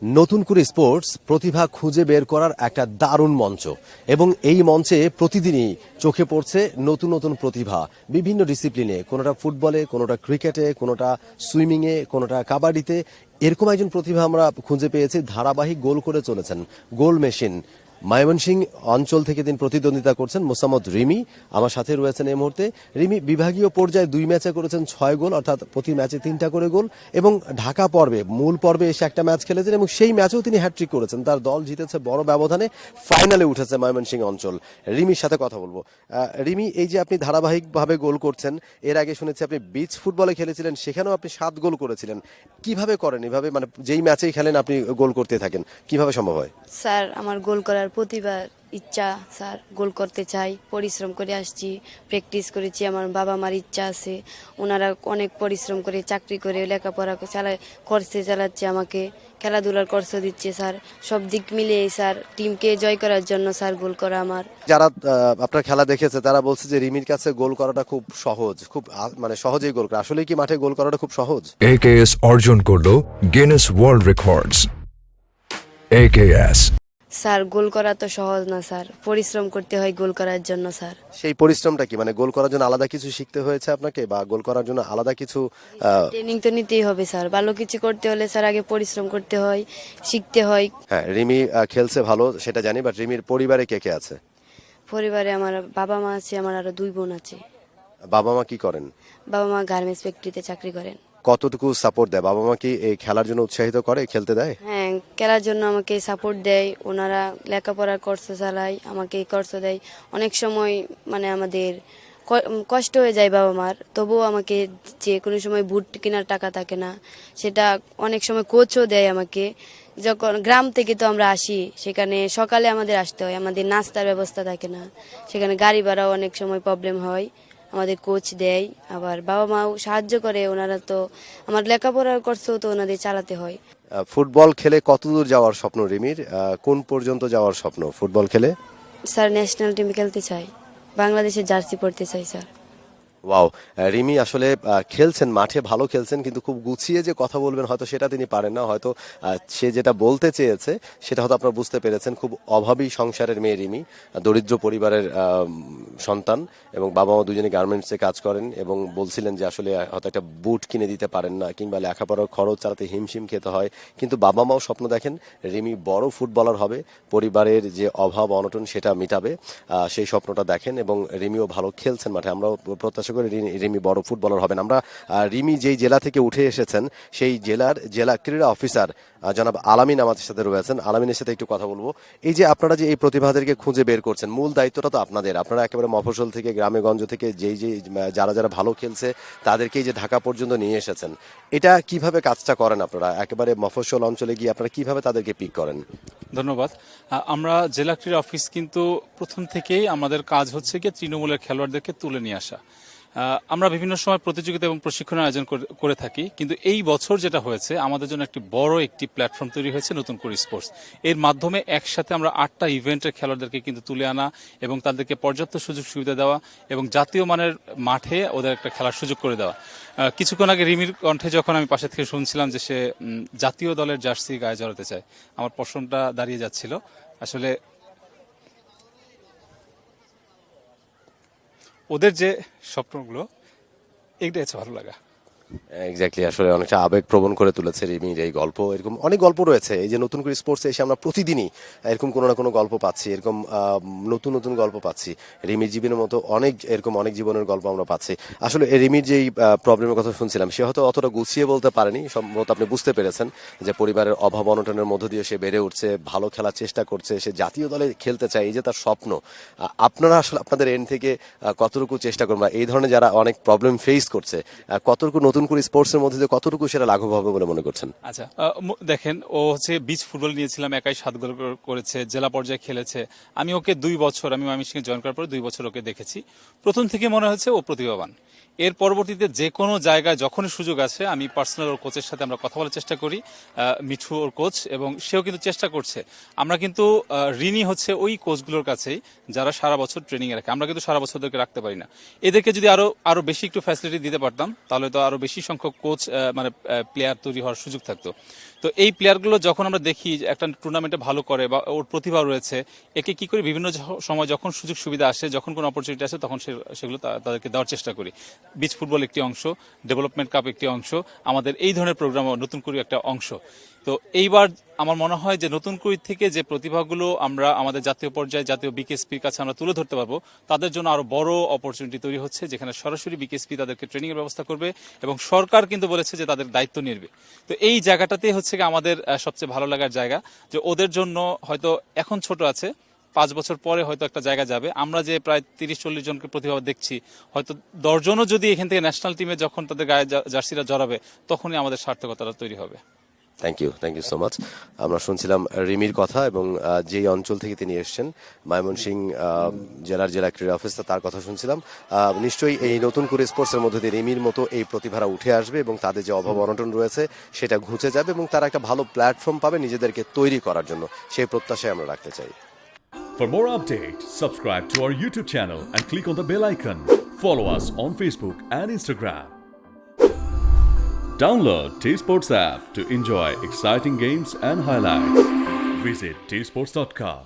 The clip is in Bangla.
নতুন করে স্পোর্টস প্রতিভা খুঁজে বের করার একটা দারুণ মঞ্চ এবং এই মঞ্চে প্রতিদিনই চোখে পড়ছে নতুন নতুন প্রতিভা বিভিন্ন ডিসিপ্লিনে, কোনোটা ফুটবলে, কোনোটা ক্রিকেটে, কোনোটা সুইমিংয়ে, কোনোটা কাবাডিতে। এরকম একজন প্রতিভা আমরা খুঁজে পেয়েছি, ধারাবাহিক গোল করে চলেছেন, গোল মেশিন। ময়মনসিংহ অঞ্চল থেকে তিনি প্রতিদ্বন্দ্বিতা করছেন মোসাম্মদ রিমি আমার সাথে রয়েছেন এই মুহূর্তে। রিমি বিভাগীয় পর্যায়ে 2 ম্যাচে করেছেন 6 গোল, অর্থাৎ প্রতি ম্যাচে 3টা করে গোল, এবং ঢাকা পর্বে মূল পর্বে এসে একটা ম্যাচ খেলেছেন এবং সেই ম্যাচেও তিনি হ্যাটট্রিক করেছেন। তার দল জিতেছে বড় ব্যবধানে, ফাইনালে উঠেছে ময়মনসিংহ অঞ্চল। রিমির সাথে কথা বলবো। রিমি, এই যে আপনি ধারাবাহিকভাবে গোল করছেন, এর আগে শুনেছি আপনি বিচ ফুটবলে খেলেছিলেন, সেখানেও আপনি 7 গোল করেছিলেন। কিভাবে করেন এভাবে, মানে যেই ম্যাচেই খেলেন আপনি গোল করতে থাকেন, কিভাবে সম্ভব হয়? স্যার, আমার গোল করার প্রতিভা ইচ্ছা, স্যার গোল করতে চাই, পরিশ্রম করে আসছি, প্র্যাকটিস করেছি, আমার বাবা মার ইচ্ছা আছে, ওনারা অনেক পরিশ্রম করে চাকরি করে লেখাপড়া খরচে চালাচ্ছে, আমাকে খেলাধুলার খরচ দিচ্ছে স্যার। সব দিক মিলিয়ে স্যার টিমকে জয় করার জন্য স্যার গোল করা আমার। যারা আপনার খেলা দেখেছে তারা বলছে যে রিমির কাছে গোল করাটা খুব সহজ, খুব মানে সহজেই গোল করা। আসলে কি মাঠে গোল করাটা খুব সহজ? AKS অর্জন করলো Guinness World Records. AKS sir goal করা তো সহজ না স্যার, পরিশ্রম করতে হয় গোল করার জন্য স্যার। সেই পরিশ্রমটা কি, মানে গোল করার জন্য আলাদা কিছু শিখতে হয়েছে আপনাকে, বা গোল করার জন্য আলাদা কিছু? ট্রেনিং তো নিতেই হবে স্যার, ভালো কিছু করতে হলে স্যার আগে পরিশ্রম করতে হয়, শিখতে হয়। হ্যাঁ, রিমি খেলছে ভালো সেটা জানি, বাট রিমির পরিবারে কে কে আছে? পরিবারে আমার বাবা মা আছে, আমার আরো 2 বোন আছে। বাবা মা কি করেন? বাবা মা গার্মেন্টস ফ্যাক্টরিতে চাকরি করেন। কতটুকু সাপোর্ট দেয় বাবা মা? কি এই খেলার জন্য উৎসাহিত করে, খেলতে দেয়? হ্যাঁ, খেলার জন্য আমাকে সাপোর্ট দেয়, ওনারা লেখাপড়ার খরচ চালায়, আমাকে খরচ দেয়। অনেক সময় মানে আমাদের কষ্ট হয়ে যায় বাবা মার, তবুও আমাকে যে কোনো সময় বুট কেনার টাকা থাকে না, সেটা অনেক সময় কোচও দেয় আমাকে। যখন গ্রাম থেকে তো আমরা আসি, সেখানে সকালে আমাদের আসতে হয়, আমাদের নাস্তার ব্যবস্থা থাকে না, সেখানে গাড়ি ভাড়াও অনেক সময় প্রবলেম হয়, আমাদের কোচ দেয়, আবার বাবা মাও সাহায্য করে। ওনারা তো আমার লেখাপড়ার খরচও তো ওনাদের চালাতে হয়। ফুটবল খেলে কতদূর যাওয়ার স্বপ্ন রিমির? কোন পর্যন্ত যাওয়ার স্বপ্ন ফুটবল খেলে? স্যার ন্যাশনাল টিমে খেলতে চাই, বাংলাদেশের জার্সি পরতে চাই স্যার। ওয়াও, রিমি আসলে খেলছেন, মাঠে ভালো খেলছেন, কিন্তু খুব গুছিয়ে যে কথা বলবেন হয়তো সেটা তিনি পারেন না। হয়তো সে যেটা বলতে চেয়েছে সেটা হয়তো আপনারা বুঝতে পেরেছেন। খুব অভাবী সংসারের মেয়ে রিমি, দরিদ্র পরিবারের সন্তান, এবং বাবা মা দুজনে গার্মেন্টসে কাজ করেন, এবং বলছিলেন যে আসলে হয়তো একটা বুট কিনে দিতে পারেন না, কিংবা লেখাপড়ার খরচ চালাতে হিমশিম খেতে হয়। কিন্তু বাবা মাও স্বপ্ন দেখেন রিমি বড় ফুটবলার হবে, পরিবারের যে অভাব অনটন সেটা মিটাবে, সেই স্বপ্নটা দেখেন, এবং রিমিও ভালো খেলছেন মাঠে। আমরাও প্রত্যাশা করে রিমি বড় ফুটবলার হবেন। আমরা রিমি যেই জেলা থেকে উঠে এসেছেন সেই জেলার জেলা ক্রীড়া অফিসার জনাব আলামিন আমাদের সাথে রয়েছেন। আলামিনের সাথে একটু কথা বলবো। এই যে আপনারা যে এই প্রতিভাদেরকে খুঁজে বের করছেন, মূল দায়িত্বটা তো আপনাদের। আপনারা একেবারে মফস্বল থেকে, গ্রামে গঞ্জ থেকে যেই যারা যারা ভালো খেলছে তাদেরকেই যে ঢাকা পর্যন্ত নিয়ে এসেছেন, এটা কিভাবে কাজটা করেন আপনারা? একেবারে মফস্বল অঞ্চলে গিয়ে আপনারা কিভাবে তাদেরকে পিক করেন? ধন্যবাদ। আমরা জেলা ক্রীড়া অফিস কিন্তু প্রথম থেকেই আমাদের কাজ হচ্ছে কি তৃণমূলের খেলোয়াড়দেরকে তুলে নিয়ে আসা। আমরা বিভিন্ন সময় প্রতিযোগিতা এবং প্রশিক্ষণের আয়োজন করে থাকি, কিন্তু এই বছর যেটা হয়েছে আমাদের জন্য একটি প্ল্যাটফর্ম তৈরি হয়েছে নতুন করে স্পোর্টস। এর মাধ্যমে একসাথে আমরা 8টা ইভেন্টের খেলোয়াড়দেরকে কিন্তু তুলে আনা এবং তাদেরকে পর্যাপ্ত সুযোগ সুবিধা দেওয়া এবং জাতীয় মানের মাঠে ওদের একটা খেলার সুযোগ করে দেওয়া। কিছুক্ষণ আগে রিমির কণ্ঠে যখন আমি পাশে থেকে শুনছিলাম যে সে জাতীয় দলের জার্সি গায়ে জড়াতে চায়, আমার পছন্দটা দাঁড়িয়ে যাচ্ছিল। আসলে ওদের যে স্বপ্নগুলো, এইটা হচ্ছে ভালো লাগা। এক্স্যাক্টলি, আসলে অনেকটা আবেগ প্রবণ করে তুলেছে রিমির এই গল্প। এরকম অনেক গল্প রয়েছে, এই যে নতুন করে স্পোর্টসে এসে আমরা প্রতিদিনই এরকম কোনো না কোনো গল্প পাচ্ছি, এরকম নতুন নতুন গল্প পাচ্ছি। রিমির জীবনের মতো অনেক জীবনের গল্প আমরা পাচ্ছি। আসলে রিমির যেই প্রবলেমের কথা শুনছিলাম, সে হয়তো অতটা গুছিয়ে বলতে পারেনি, সম্ভবত আপনি বুঝতে পেরেছেন যে পরিবারের অভাব অনটনের মধ্য দিয়ে সে বেড়ে উঠছে, ভালো খেলার চেষ্টা করছে, সে জাতীয় দলে খেলতে চায়, এই যে তার স্বপ্ন। আপনারা আসলে আপনাদের এন্ড থেকে কতটুকু চেষ্টা করবেন, এই ধরনের যারা অনেক প্রবলেম ফেস করছে, কতটুকু নতুন করে স্পোর্টসের মধ্যে দিয়ে কতটুকু সেটা লাঘব হবে বলে মনে করছেন? আচ্ছা, দেখেন, ও হচ্ছে বিচ ফুটবল নিয়েছিলাম, একাই 7 গোল করেছে, জেলা পর্যায়ে খেলেছে। আমি ওকে 2 বছর, আমি ময়মনসিংহে জয়েন করার পরে 2 বছর ওকে দেখেছি। প্রথম থেকে মনে হচ্ছে ও প্রতিভাবান। এর পরবর্তীতে যে কোনো জায়গায় যখনই সুযোগ আছে আমি পার্সোনাল ওর কোচের সাথে আমরা কথা বলার চেষ্টা করি, মিঠু ওর কোচ, এবং সেও কিন্তু চেষ্টা করছে। আমরা কিন্তু ঋণী হচ্ছে ওই কোচগুলোর কাছেই যারা সারা বছর ট্রেনিং এ রাখে। আমরা কিন্তু সারা বছর ওদেরকে রাখতে পারি না। এদেরকে যদি আরো বেশি একটু ফ্যাসিলিটি দিতে পারতাম তাহলে তো আরো বেশি সংখ্যক কোচ মানে প্লেয়ার তৈরি হওয়ার সুযোগ থাকতো। তো তো এই প্লেয়ারগুলো যখন আমরা দেখি যে একটা টুর্নামেন্টে ভালো করে বা ওর প্রতিভা রয়েছে, একে কি করি বিভিন্ন সময় যখন সুযোগ সুবিধা আসে, যখন কোনো অপরচুনিটি আসে, তখন সেগুলো তাদেরকে দেওয়ার চেষ্টা করি। বিচ ফুটবল একটি অংশ, ডেভেলপমেন্ট কাপ একটি অংশ, আমাদের এই ধরনের প্রোগ্রাম নতুন করে একটা অংশ। তো এইবার আমার মনে হয় যে নতুন কুড়ি থেকে যে প্রতিভাগুলো আমরা আমাদের জাতীয় পর্যায়ে জাতীয় বিকেএসপির কাছে আমরা তুলে ধরতে পারবো, তাদের জন্য আরো বড় অপরচুনিটি তৈরি হচ্ছে, যেখানে সরাসরি বিকেএসপি তাদেরকে ট্রেনিং এর ব্যবস্থা করবে এবং সরকার কিন্তু বলেছে যে তাদের দায়িত্ব নেবে। তো এই জায়গাটাতে হচ্ছে আমাদের সবচেয়ে ভালো লাগার জায়গা, যে ওদের জন্য হয়তো এখন ছোট আছে, 5 বছর পরে হয়তো একটা জায়গা যাবে। আমরা যে প্রায় 30-40 জনকে প্রতিভা দেখছি, হয়তো 10 জনও যদি এখান থেকে ন্যাশনাল টিমে যখন তাদের গায়ে জার্সিরা জড়াবে, তখনই আমাদের সার্থকতাটা তৈরি হবে। Thank you so much. আমরা শুনছিলাম রিমির কথা এবং যেই অঞ্চল থেকে তিনি এসেছেন, ময়মনসিংহ জেলা ক্রীড়া অফিসার, তার কথা শুনছিলাম। নিশ্চয়ই এই নতুন করে স্পোর্টসের মধ্যে দিয়ে রিমির মতো এই প্রতিভারা উঠে আসবে এবং তাদের যে অভাব অনটন রয়েছে সেটা ঘুচে যাবে এবং তারা একটা ভালো প্ল্যাটফর্ম পাবে নিজেদেরকে তৈরি করার জন্য, সেই প্রত্যাশায় আমরা রাখতে চাই। For more updates, subscribe to our YouTube channel and click on the bell icon. Follow us on Facebook and Instagram. Download T-Sports app to enjoy exciting games and highlights. Visit tsports.com.